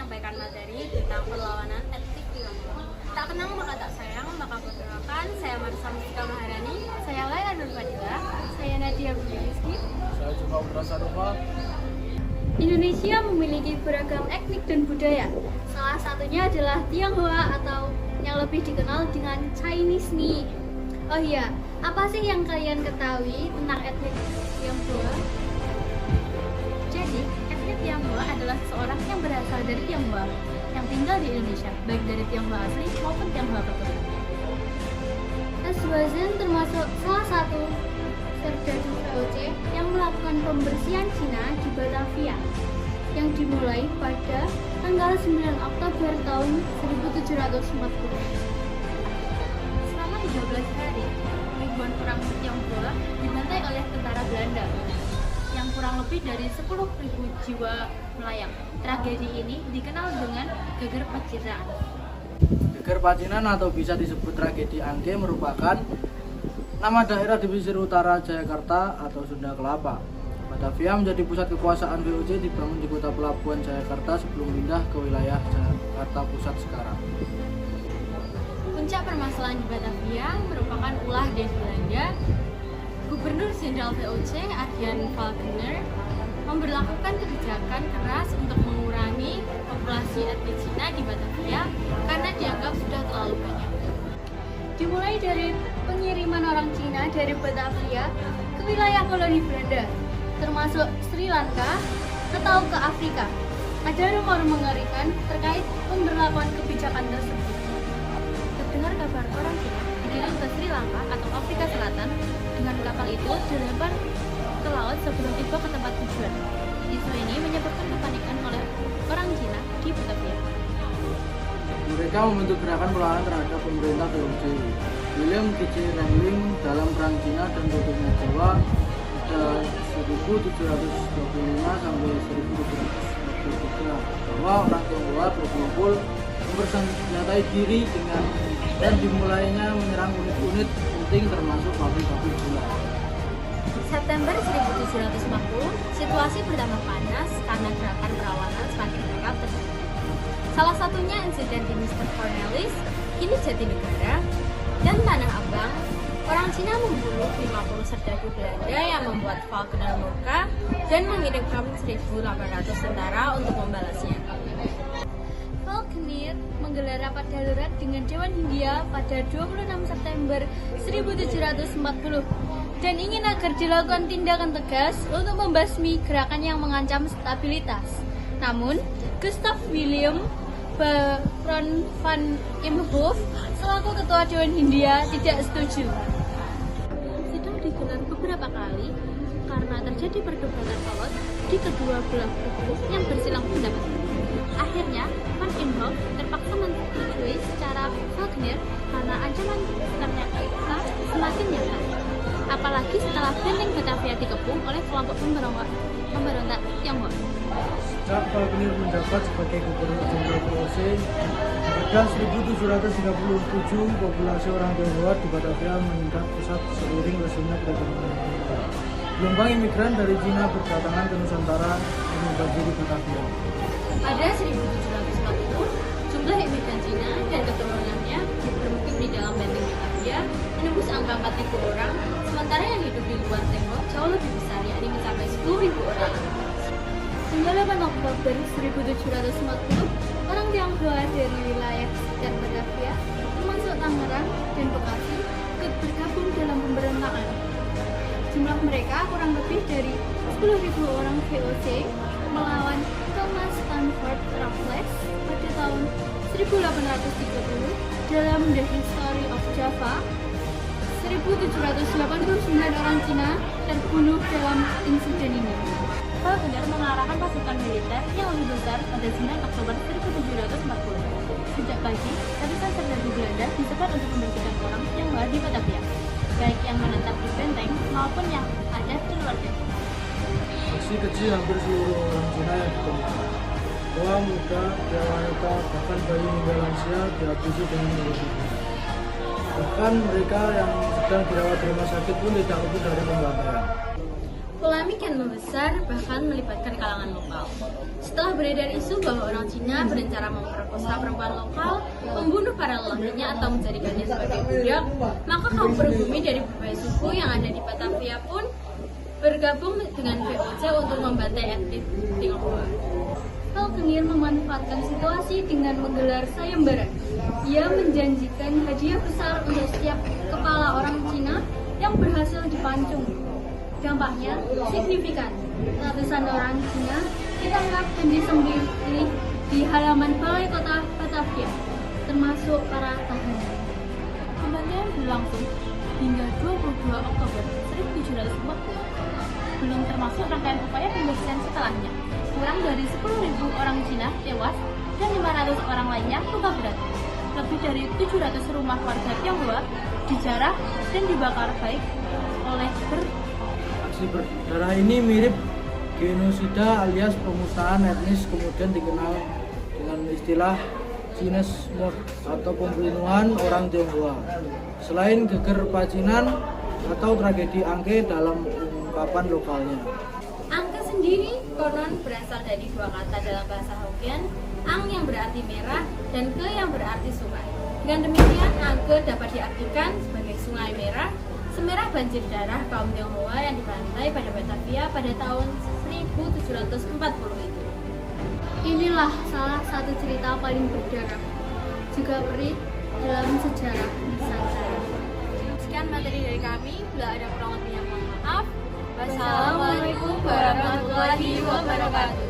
menyampaikan materi tentang perlawanan etnik Tionghoa. Tak kenal maka tak sayang, maka perkenalkan, saya Marisa Mustika Maharani, saya Laila Nur Fadila, saya Nadia Rizky. Saya juga Putra Sarufa. Indonesia memiliki beragam etnik dan budaya. Salah satunya adalah Tionghoa atau yang lebih dikenal dengan Chinese nih. Oh iya, apa sih yang kalian ketahui tentang etnik Tionghoa? Jadi, etnik Tionghoa adalah seseorang yang berasal dari Tionghoa yang tinggal di Indonesia, baik dari Tionghoa asli maupun Tionghoa keturunan. Aswazen termasuk salah satu serdadu VOC yang melakukan pembersihan Cina di Batavia yang dimulai pada tanggal 9 Oktober tahun 1740. Selama 13 hari, ribuan orang Tionghoa dibantai oleh tentara Belanda yang kurang lebih dari 10.000 jiwa melayang. Tragedi ini dikenal dengan Geger Pacitan. Geger Pacitan atau bisa disebut tragedi Angke merupakan nama daerah di pesisir utara Jayakarta atau Sunda Kelapa. Batavia menjadi pusat kekuasaan VOC dibangun di kota pelabuhan Jayakarta sebelum pindah ke wilayah Jakarta Pusat sekarang. Puncak permasalahan di Batavia merupakan ulah dari Belanda. Gubernur Jenderal VOC Adrian Falconer memberlakukan kebijakan keras untuk mengurangi populasi etnis Cina di Batavia karena dianggap sudah terlalu banyak. Dimulai dari pengiriman orang Cina dari Batavia ke wilayah koloni Belanda, termasuk Sri Lanka atau ke Afrika. Ada rumor mengerikan terkait pemberlakuan kebijakan tersebut. Terdengar kabar orang Cina dikirim ke Sri Lanka atau Afrika Selatan dengan kapal itu dilempar ke laut sebelum tiba ke tempat tujuan. Isu ini menyebabkan kepanikan oleh orang Cina di Batavia. Mereka membentuk gerakan perlawanan terhadap pemerintah VOC. William T.J. Ramling dalam Perang Cina dan Runtuhnya Jawa pada 1725 sampai 1743 bahwa orang Tionghoa berkumpul mempersenjatai diri dan dimulainya menyerang unit-unit penting termasuk pabrik-pabrik gula. September 1750, situasi bertambah panas karena gerakan perlawanan semakin meningkat terjadi. Salah satunya insiden di Mr. Cornelis, kini Jatinegara, dan Tanah Abang. Orang Cina membunuh 50 serdadu Belanda yang membuat Falconer murka dan mengirimkan 1.800 tentara untuk membalasnya. Falconer menggelar rapat darurat dengan Dewan Hindia pada 26 September 1740 dan ingin agar dilakukan tindakan tegas untuk membasmi gerakan yang mengancam stabilitas. Namun, Gustav Wilhelm Baron van Imhoff selaku ketua Dewan Hindia tidak setuju. Sidang digelar beberapa kali karena terjadi perdebatan alot di kedua belah kubu yang bersilang pendapat. Akhirnya, Van Imhoff terpaksa menyetujui secara Falconer karena ancaman ternyata semakin nyata. Apalagi setelah benteng Batavia dikepung oleh kelompok pemberontak Tionghoa. Sejak Falconer menjabat sebagai Gubernur Jenderal VOC, pada 1737 populasi orang Tionghoa di Batavia meningkat pesat seiring lesunya perekonomian. Gelombang imigran dari Cina berdatangan ke Nusantara dan membanjiri Batavia. Pada 1740, jumlah imigran Cina dan keturunannya bermukim di dalam benteng Batavia menembus angka 4.000 orang, sementara yang hidup di luar tembok jauh lebih besar, yakni mencapai 10.000 orang. Hingga 8 Oktober 1740, orang Tionghoa dari wilayah sekitar Batavia, termasuk Tangerang dan Bekasi, ikut bergabung dalam pemberontakan. Jumlah mereka kurang lebih dari 10.000 orang VOC melawan Thomas Stanford Raffles pada tahun 1830 dalam The History of Java. 1789 orang Cina terbunuh dalam insiden ini. Falconer mengarahkan pasukan militer yang lebih besar pada 9 Oktober 1740. Sejak pagi, ratusan serdadu Belanda disebar untuk membersihkan orang Tionghoa di Batavia, baik yang menetap di benteng maupun yang ada di luar benteng. Aksi kecil hampir seluruh orang Cina yang ditemukan. Tua, muda, pria, wanita, bahkan bayi hingga lansia dihabisi dengan mulut. Bahkan mereka yang sedang dirawat di rumah sakit pun tidak luput dari pembantaian. Polemik yang membesar bahkan melibatkan kalangan lokal. Setelah beredar isu bahwa orang Cina berencana memperkosa perempuan lokal, membunuh para lelakinya atau menjadikannya sebagai budak, maka kaum pribumi dari berbagai suku yang ada di Batavia pun bergabung dengan VOC untuk membantai etnis Tionghoa. Falconer memanfaatkan situasi dengan menggelar sayembara. Ia menjanjikan hadiah besar untuk setiap kepala orang Cina yang berhasil dipancung. Dampaknya signifikan. Ratusan orang Cina ditangkap dan disembelih di halaman balai kota Batavia, termasuk para tahanan. Pembantaian berlangsung hingga 22 Oktober 1740. Belum termasuk rangkaian upaya pembersihan setelahnya. Kurang dari 10.000 orang Cina tewas dan 500 orang lainnya luka berat. Lebih dari 700 rumah warga Tionghoa dijarah dan dibakar baik oleh Aksi berdarah ini mirip genosida alias pemusnahan etnis, kemudian dikenal dengan istilah Chinese Mord atau pembunuhan orang Tionghoa. Selain geger pacinan atau tragedi Angke dalam ungkapan lokalnya. Angke sendiri konon berasal dari dua kata dalam bahasa Hokkien, ang yang berarti merah dan ke yang berarti sungai. Dengan demikian, Angke dapat diartikan sebagai sungai merah, semerah banjir darah kaum Tionghoa yang dibantai pada Batavia pada tahun 1740 itu. Inilah salah satu cerita paling berdarah, juga perih dalam sejarah Nusantara. Sekian materi dari kami, bila ada kurang lebihnya mohon maaf. Wassalamualaikum warahmatullahi wabarakatuh.